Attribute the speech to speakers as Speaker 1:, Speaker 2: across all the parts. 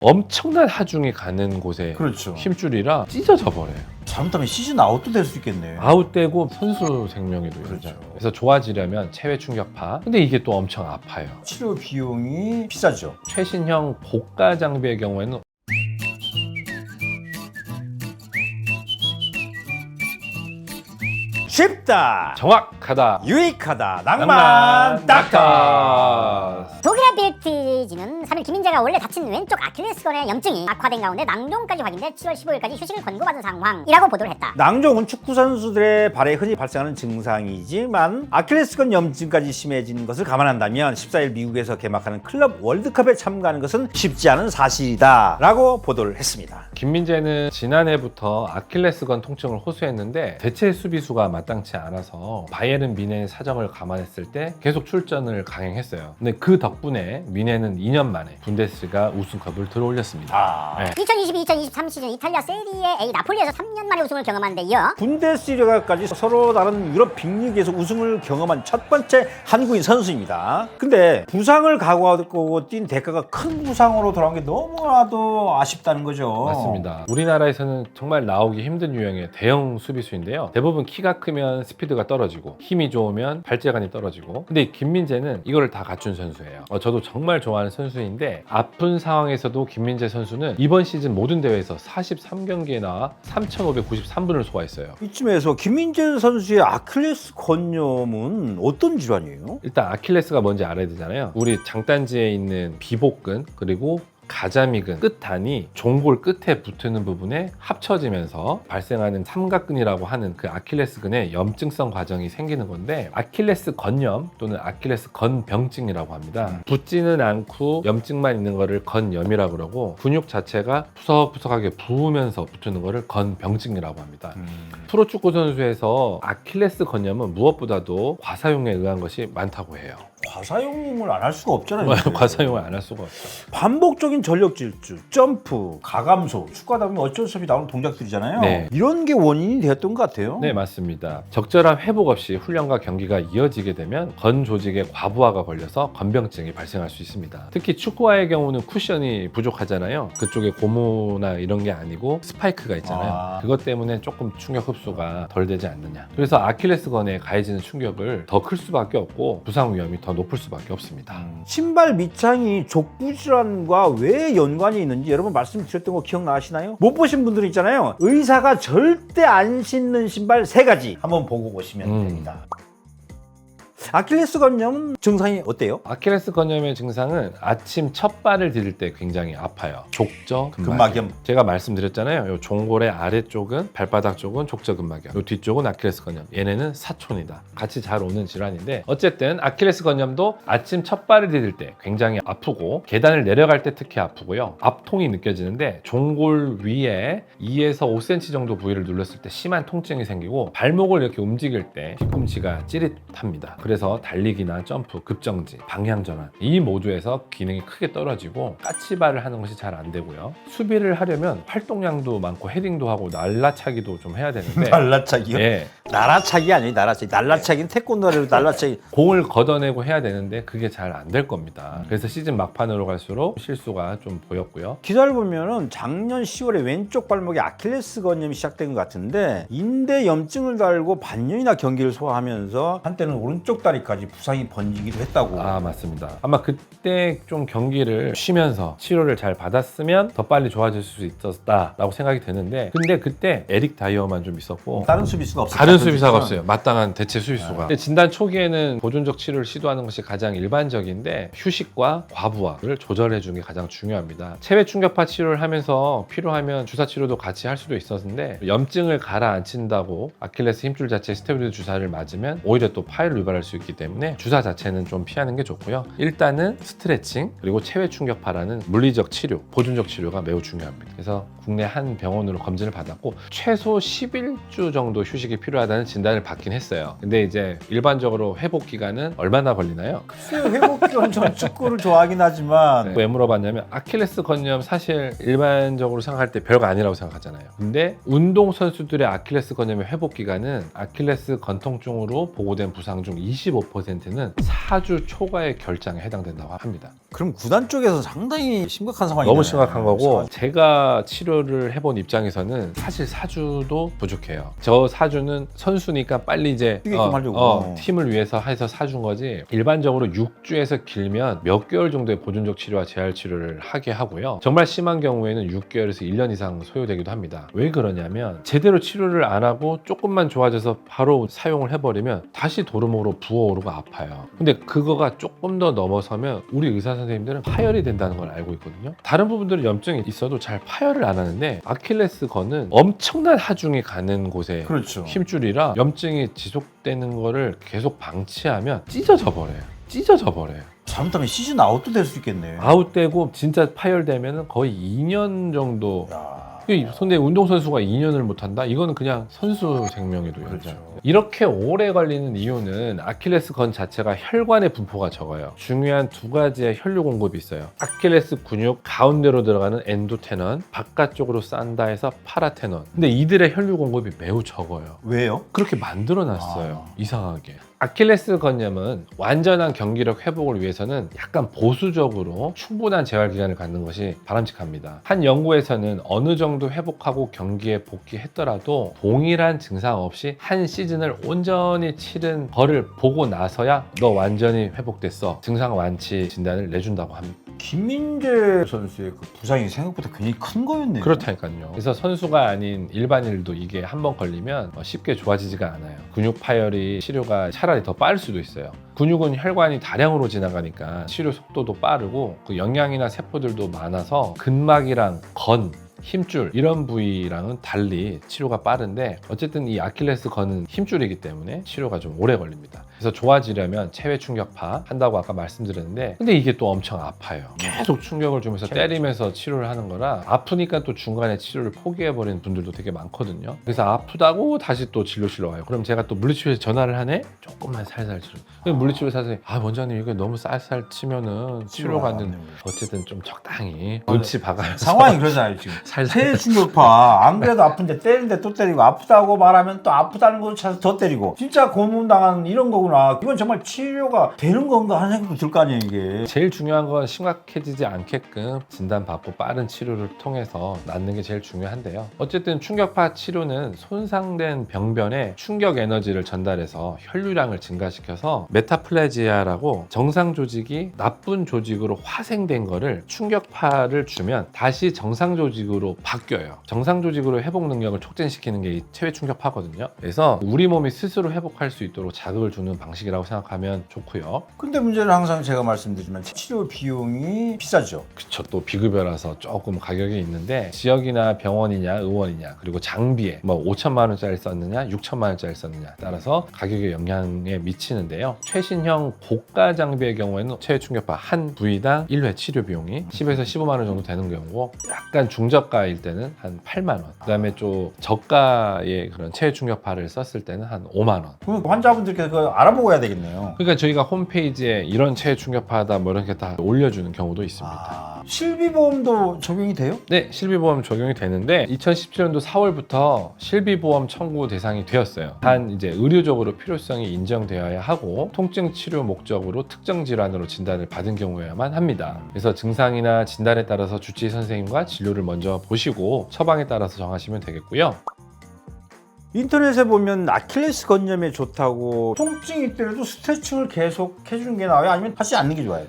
Speaker 1: 엄청난 하중이 가는 곳에
Speaker 2: 그렇죠.
Speaker 1: 힘줄이라 찢어져 버려요.
Speaker 2: 잘못하면 시즌 아웃도 될 수 있겠네요.
Speaker 1: 아웃되고 선수 생명에도
Speaker 2: 그렇죠.
Speaker 1: 이르잖아요. 그래서 좋아지려면 체외 충격파. 근데 이게 또 엄청 아파요.
Speaker 2: 치료 비용이 비싸죠.
Speaker 1: 최신형 고가 장비의 경우에는
Speaker 2: 쉽다,
Speaker 1: 정확하다.
Speaker 2: 유익하다, 낭만 닥터.
Speaker 3: 독일의 빌티지는 3일 김민재가 원래 다친 왼쪽 아킬레스건의 염증이 악화된 가운데 낭종까지 확인돼 7월 15일까지 휴식을 권고받은 상황이라고 보도를 했다.
Speaker 2: 낭종은 축구 선수들의 발에 흔히 발생하는 증상이지만 아킬레스건 염증까지 심해지는 것을 감안한다면 14일 미국에서 개막하는 클럽 월드컵에 참가하는 것은 쉽지 않은 사실이다 라고 보도를 했습니다.
Speaker 1: 김민재는 지난해부터 아킬레스건 통증을 호소했는데 대체 수비수가 마땅치 않아서 바이에른 뮌헨의 사정을 감안했을 때 계속 출전을 강행했어요. 근데 그 덕분에 뮌헨은 2년 만에 분데스리가 우승컵을 들어올렸습니다. 네.
Speaker 3: 2022-2023 시즌 이탈리아 세리에 A 나폴리에서 3년 만에 우승을 경험한 데 이어
Speaker 2: 분데스리가까지 서로 다른 유럽 빅리그에서 우승을 경험한 첫 번째 한국인 선수입니다. 근데 부상을 각오하고 뛴 대가가 큰 부상으로 돌아온 게 너무나도 아쉽다는 거죠.
Speaker 1: 맞습니다. 우리나라에서는 정말 나오기 힘든 유형의 대형 수비수인데요. 대부분 키가 크면 스피드가 떨어지고 힘이 좋으면 발재간이 떨어지고, 근데 김민재는 이거를 다 갖춘 선수예요. 저도 정말 좋아하는 선수인데 아픈 상황에서도 김민재 선수는 이번 시즌 모든 대회에서 43경기에 나와 3,593분을 소화했어요.
Speaker 2: 이쯤에서 김민재 선수의 아킬레스 건염은 어떤 질환이에요?
Speaker 1: 일단 아킬레스가 뭔지 알아야 되잖아요. 우리 장단지에 있는 비복근 그리고 가자미근 끝단이 종골 끝에 붙는 부분에 합쳐지면서 발생하는 삼각근이라고 하는 그 아킬레스근의 염증성 과정이 생기는 건데 아킬레스 건염 또는 아킬레스 건병증이라고 합니다. 붙지는 않고 염증만 있는 거를 건염이라고 그러고 근육 자체가 푸석푸석하게 부으면서 붙는 거를 건병증이라고 합니다. 프로축구 선수에서 아킬레스 건염은 무엇보다도 과사용에 의한 것이 많다고 해요.
Speaker 2: 과사용을 안 할 수가 없잖아요.
Speaker 1: 과사용을 안 할 수가 없죠.
Speaker 2: 반복적인 전력 질주, 점프, 가감소, 축구하다 보면 어쩔 수 없이 나오는 동작들이잖아요.
Speaker 1: 네.
Speaker 2: 이런 게 원인이 되었던 것 같아요.
Speaker 1: 네, 맞습니다. 적절한 회복 없이 훈련과 경기가 이어지게 되면 건 조직의 과부하가 걸려서 건병증이 발생할 수 있습니다. 특히 축구화의 경우는 쿠션이 부족하잖아요. 그쪽에 고무나 이런 게 아니고 스파이크가 있잖아요. 그것 때문에 조금 충격 흡수가 덜 되지 않느냐. 그래서 아킬레스건에 가해지는 충격을 더 클 수밖에 없고 부상 위험이 더 높을 수밖에 없습니다.
Speaker 2: 신발 밑창이 족부 질환과 왜 연관이 있는지 여러분 말씀드렸던 거 기억나시나요? 못 보신 분들 있잖아요. 의사가 절대 안 신는 신발 3가지 한번 보고 오시면 됩니다. 아킬레스 건염은 증상이 어때요?
Speaker 1: 아킬레스 건염의 증상은 아침 첫 발을 디딜 때 굉장히 아파요. 족저
Speaker 2: 근막염.
Speaker 1: 제가 말씀드렸잖아요. 요 종골의 아래쪽은 발바닥 쪽은 족저 근막염, 요 뒤쪽은 아킬레스 건염. 얘네는 사촌이다. 같이 잘 오는 질환인데 어쨌든 아킬레스 건염도 아침 첫 발을 디딜 때 굉장히 아프고 계단을 내려갈 때 특히 아프고요. 압통이 느껴지는데 종골 위에 2에서 5cm 정도 부위를 눌렀을 때 심한 통증이 생기고 발목을 이렇게 움직일 때 뒤꿈치가 찌릿합니다. 그래서 달리기나 점프, 급정지, 방향 전환 이 모두에서 기능이 크게 떨어지고 까치발을 하는 것이 잘 안 되고요. 수비를 하려면 활동량도 많고 헤딩도 하고 날라차기도 좀 해야 되는데
Speaker 2: 날라차기요?
Speaker 1: 예,
Speaker 2: 날라차기 아니에요. 날라차기. 날라차기는 태권도로 날라차기.
Speaker 1: 공을 걷어내고 해야 되는데 그게 잘 안 될 겁니다. 그래서 시즌 막판으로 갈수록 실수가 좀 보였고요.
Speaker 2: 기사를 보면은 작년 10월에 왼쪽 발목에 아킬레스 건염이 시작된 것 같은데 인대 염증을 달고 반년이나 경기를 소화하면서 한때는 오른쪽 다리까지 부상이 번지기도 했다고.
Speaker 1: 아, 맞습니다. 아마 그때 좀 경기를 쉬면서 치료를 잘 받았으면 더 빨리 좋아질 수 있었다라고 생각이 드는데 근데 그때 에릭 다이어만 좀 있었고
Speaker 2: 다른 수비수가 없었죠.
Speaker 1: 다른 수비수가 없어요. 마땅한 대체 수비수가. 근데 진단 초기에는 보존적 치료를 시도하는 것이 가장 일반적인데 휴식과 과부하를 조절해 주는 게 가장 중요합니다. 체외 충격파 치료를 하면서 필요하면 주사 치료도 같이 할 수도 있었는데 염증을 가라앉힌다고 아킬레스 힘줄 자체에 스테로이드 주사를 맞으면 오히려 또 파열을 유발할 수 있기 때문에 주사 자체는 좀 피하는 게 좋고요. 일단은 스트레칭 그리고 체외 충격파라는 물리적 치료, 보존적 치료가 매우 중요합니다. 그래서 국내 한 병원으로 검진을 받았고 최소 11주 정도 휴식이 필요하다는 진단을 받긴 했어요. 근데 이제 일반적으로 회복 기간은 얼마나 걸리나요?
Speaker 2: 회복 기간 전 축구를 좋아하긴 하지만
Speaker 1: 왜 물어봤냐면 아킬레스 건염 사실 일반적으로 생각할 때 별거 아니라고 생각하잖아요. 근데 운동 선수들의 아킬레스 건염의 회복 기간은 아킬레스 건통증으로 보고된 부상 중 25%는 4주 초과의 결장에 해당된다고 합니다.
Speaker 2: 그럼 구단 쪽에서 상당히 심각한 상황이
Speaker 1: 너무 심각한 거고, 제가 치료를 해본 입장에서는 사실 사주도 부족해요. 저 사주는 선수니까 빨리 이제
Speaker 2: 뛰게끔 하려고.
Speaker 1: 팀을 위해서 해서 사준 거지, 일반적으로 6주에서 길면 몇 개월 정도의 보존적 치료와 재활 치료를 하게 하고요. 정말 심한 경우에는 6개월에서 1년 이상 소요되기도 합니다. 왜 그러냐면 제대로 치료를 안 하고 조금만 좋아져서 바로 사용을 해버리면 다시 도루묵으로 부어오르고 아파요. 근데 그거가 조금 더 넘어서면 우리 의사 선생님들은 파열이 된다는 걸 알고 있거든요. 다른 부분들은 염증이 있어도 잘 파열을 안 하는데 아킬레스건은 엄청난 하중이 가는 곳에
Speaker 2: 그렇죠.
Speaker 1: 힘줄이라 염증이 지속되는 거를 계속 방치하면 찢어져 버려요.
Speaker 2: 잘못하면 시즌 아웃도 될 수 있겠네.
Speaker 1: 아웃되고 진짜 파열되면 거의 2년 정도.
Speaker 2: 야.
Speaker 1: 근데 운동선수가 2년을 못한다? 이거는 그냥 선수 생명에도 연장.
Speaker 2: 그렇죠.
Speaker 1: 이렇게 오래 걸리는 이유는 아킬레스건 자체가 혈관의 분포가 적어요. 중요한 두 가지의 혈류 공급이 있어요. 아킬레스 근육 가운데로 들어가는 엔도테넌, 바깥쪽으로 싼다해서 파라테넌. 근데 이들의 혈류 공급이 매우 적어요.
Speaker 2: 왜요?
Speaker 1: 그렇게 만들어놨어요.
Speaker 2: 아.
Speaker 1: 이상하게. 아킬레스 건염은 완전한 경기력 회복을 위해서는 약간 보수적으로 충분한 재활 기간을 갖는 것이 바람직합니다. 한 연구에서는 어느 정도 회복하고 경기에 복귀했더라도 동일한 증상 없이 한 시즌을 온전히 치른 거를 보고 나서야 너 완전히 회복됐어, 증상 완치 진단을 내준다고 합니다.
Speaker 2: 김민재 선수의 그 부상이 생각보다 굉장히 큰 거였네요.
Speaker 1: 그렇다니까요. 그래서 선수가 아닌 일반인들도 이게 한번 걸리면 쉽게 좋아지지가 않아요. 근육 파열이 치료가 차라리 더 빠를 수도 있어요. 근육은 혈관이 다량으로 지나가니까 치료 속도도 빠르고 그 영양이나 세포들도 많아서 근막이랑 건, 힘줄 이런 부위랑은 달리 치료가 빠른데, 어쨌든 이 아킬레스건은 힘줄이기 때문에 치료가 좀 오래 걸립니다. 그래서 좋아지려면 체외 충격파 한다고 아까 말씀드렸는데, 근데 이게 또 엄청 아파요. 계속 충격을 주면서 때리면서 치료를 하는 거라 아프니까 또 중간에 치료를 포기해버리는 분들도 되게 많거든요. 그래서 아프다고 다시 또 진료실로 와요. 그럼 제가 또 물리치료에서 전화를 하네? 조금만 살살 치료. 물리치료사에서 원장님 이거 너무 쌀쌀 치면은 치료가 안 되는, 어쨌든 좀 적당히 눈치 봐가요.
Speaker 2: 상황이 그러잖아요 지금.
Speaker 1: 살살.
Speaker 2: 체외 충격파 안 그래도 아픈데 때리는데 또 때리고, 아프다고 말하면 또 아프다는 걸 찾아서 더 때리고, 진짜 고문당하는 이런 거구나. 이건 정말 치료가 되는 건가 하는 생각도 들 거 아니에요 이게.
Speaker 1: 제일 중요한 건 심각해지지 않게끔 진단받고 빠른 치료를 통해서 낫는 게 제일 중요한데요. 어쨌든 충격파 치료는 손상된 병변에 충격 에너지를 전달해서 혈류량을 증가시켜서 메타플레지아라고 정상 조직이 나쁜 조직으로 화생된 거를 충격파를 주면 다시 정상 조직으로 바뀌어요. 정상 조직으로 회복 능력을 촉진시키는 게 이 체외 충격파거든요. 그래서 우리 몸이 스스로 회복할 수 있도록 자극을 주는 방식이라고 생각하면 좋고요.
Speaker 2: 근데 문제는 항상 제가 말씀드리지만 치료 비용이 비싸죠.
Speaker 1: 그쵸, 또 비급여라서 조금 가격이 있는데 지역이나 병원이냐 의원이냐 그리고 장비에 5천만 원짜리 썼느냐 6천만 원짜리 썼느냐 따라서 가격에 영향에 미치는데요. 최신형 고가 장비의 경우에는 체외 충격파 한 부위당 1회 치료 비용이 10에서 15만 원 정도 되는 경우고, 약간 중저가일 때는 한 8만 원, 그다음에 좀 저가의 그런 체외 충격파를 썼을 때는 한 5만 원.
Speaker 2: 그럼 환자분들께서 그거 알아보고 해야 되겠네요.
Speaker 1: 그러니까 저희가 홈페이지에 이런 체외 충격파다 뭐 이렇게 다 올려주는 경우도 있습니다.
Speaker 2: 실비보험도 적용이 돼요?
Speaker 1: 네, 실비보험 적용이 되는데 2017년도 4월부터 실비보험 청구 대상이 되었어요. 단 이제 의료적으로 필요성이 인정되어야 하고 통증 치료 목적으로 특정 질환으로 진단을 받은 경우에만 합니다. 그래서 증상이나 진단에 따라서 주치의 선생님과 진료를 먼저 보시고 처방에 따라서 정하시면 되겠고요.
Speaker 2: 인터넷에 보면 아킬레스 건염에 좋다고, 통증이 있더라도 스트레칭을 계속 해주는 게 나아요? 아니면 하지 않는 게 좋아요?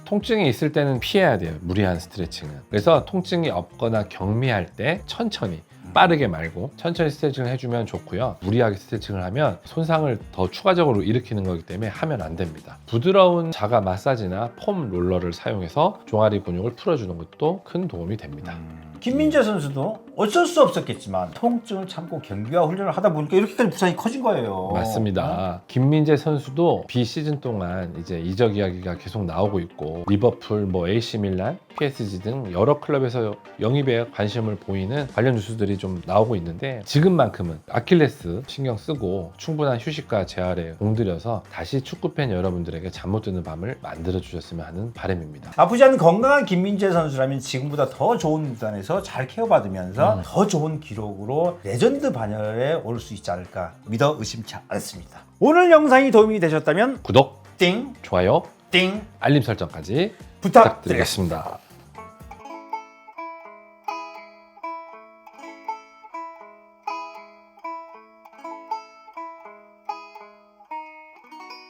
Speaker 1: 통증이 있을 때는 피해야 돼요, 무리한 스트레칭은. 그래서 통증이 없거나 경미할 때 천천히, 빠르게 말고 천천히 스트레칭을 해주면 좋고요. 무리하게 스트레칭을 하면 손상을 더 추가적으로 일으키는 거기 때문에 하면 안 됩니다. 부드러운 자가 마사지나 폼 롤러를 사용해서 종아리 근육을 풀어주는 것도 큰 도움이 됩니다.
Speaker 2: 김민재 선수도 어쩔 수 없었겠지만 통증을 참고 경기와 훈련을 하다 보니까 이렇게까지 부상이 커진 거예요.
Speaker 1: 맞습니다. 김민재 선수도 비시즌 동안 이제 이적 이야기가 계속 나오고 있고, 리버풀, AC 밀란, PSG 등 여러 클럽에서 영입에 관심을 보이는 관련 뉴스들이 좀 나오고 있는데, 지금만큼은 아킬레스 신경 쓰고 충분한 휴식과 재활에 공들여서 다시 축구팬 여러분들에게 잠 못 드는 밤을 만들어 주셨으면 하는 바람입니다.
Speaker 2: 아프지 않은 건강한 김민재 선수라면 지금보다 더 좋은 구단에서 잘 케어받으면서 더 좋은 기록으로 레전드 반열에 오를 수 있지 않을까 믿어 의심치 않습니다. 오늘 영상이 도움이 되셨다면
Speaker 1: 구독,
Speaker 2: 띵!
Speaker 1: 좋아요
Speaker 2: 띵
Speaker 1: 알림 설정까지
Speaker 2: 부탁드리겠습니다.
Speaker 1: 부탁드리겠습니다.